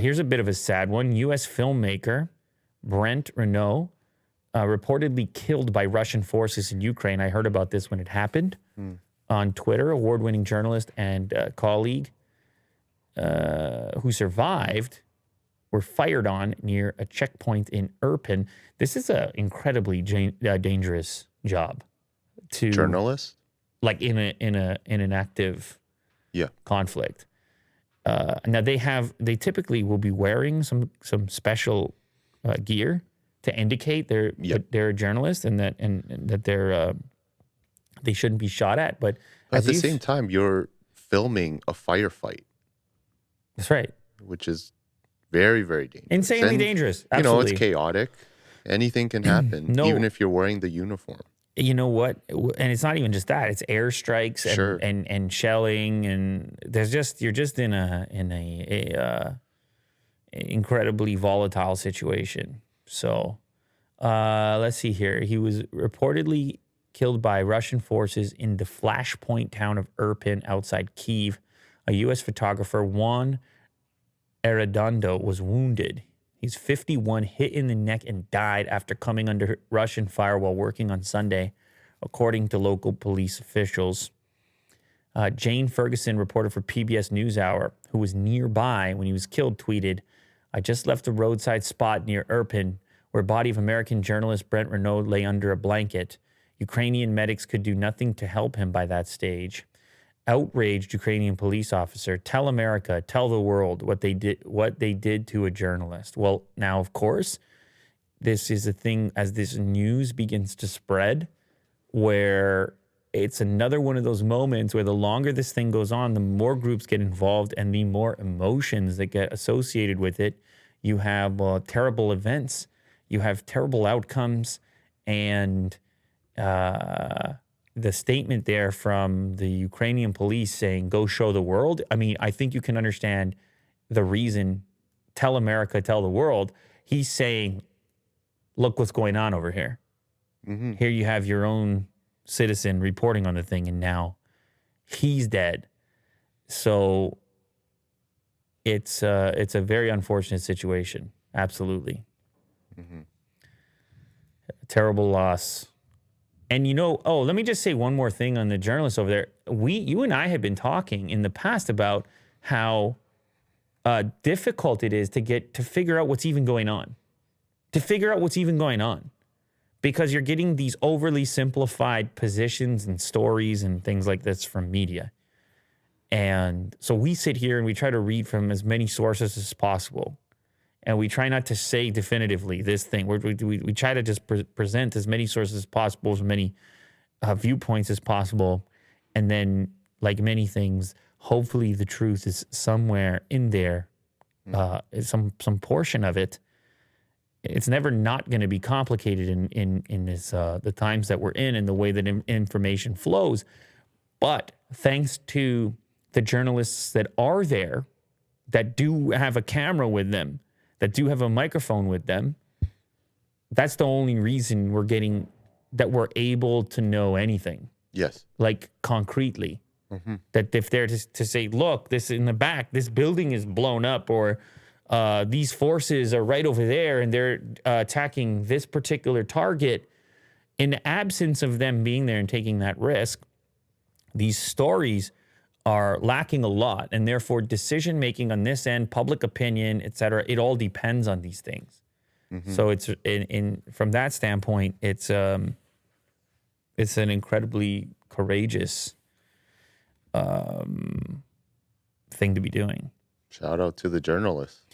Here's a bit of a sad one. U.S. filmmaker Brent Renault reportedly killed by Russian forces in Ukraine. I heard about this when it happened on Twitter. Award-winning journalist and colleague who survived were fired on near a checkpoint in Irpin. This is an incredibly dangerous job to Journalist? like in an active conflict. Now they typically will be wearing some special gear to indicate that they're a journalist and that they're they shouldn't be shot at. But at the same time, you're filming a firefight. That's right. Which is very, very dangerous. Insanely dangerous. Absolutely. It's chaotic. Anything can happen, even if you're wearing the uniform. You know what? And it's not even just that. It's airstrikes and shelling, and you're just in a incredibly volatile situation. So let's see here. He was reportedly killed by Russian forces in the flashpoint town of Irpin outside Kyiv. A U.S. photographer, Juan Arredondo, was wounded. He's 51, hit in the neck, and died after coming under Russian fire while working on Sunday, according to local police officials. Jane Ferguson, reporter for PBS NewsHour, who was nearby when he was killed, tweeted, "I just left a roadside spot near Irpin, where body of American journalist Brent Renault lay under a blanket. Ukrainian medics could do nothing to help him by that stage. Outraged Ukrainian police officer, tell America, tell the world what they did to a journalist." Well, now, of course, this is a thing as this news begins to spread, where it's another one of those moments where the longer this thing goes on, the more groups get involved and the more emotions that get associated with it. You have terrible events, you have terrible outcomes, and the statement there from the Ukrainian police saying, "Go show the world." I mean, I think you can understand the reason, tell America, tell the world. He's saying, look what's going on over here. Mm-hmm. Here you have your own citizen reporting on the thing, and now he's dead. So it's a very unfortunate situation. Absolutely. Mm-hmm. Terrible loss. And let me just say one more thing on the journalists over there. You and I have been talking in the past about how difficult it is to figure out what's even going on. Because you're getting these overly simplified positions and stories and things like this from media. And so we sit here and we try to read from as many sources as possible. And we try not to say definitively this thing. We try to just present as many sources as possible, as many viewpoints as possible. And then, like many things, hopefully the truth is somewhere in there, some portion of it. It's never not going to be complicated in this the times that we're in and the way that information flows. But thanks to the journalists that are there, that do have a camera with them, that do have a microphone with them, that's the only reason we're able to know anything. Yes. Like concretely. Mm-hmm. That if they're to say, look, this in the back, this building is blown up, or these forces are right over there and they're attacking this particular target, in the absence of them being there and taking that risk, these stories are lacking a lot, and therefore decision-making on this end, public opinion, et cetera, it all depends on these things. Mm-hmm. So it's from that standpoint, it's an incredibly courageous thing to be doing. Shout out to the journalists.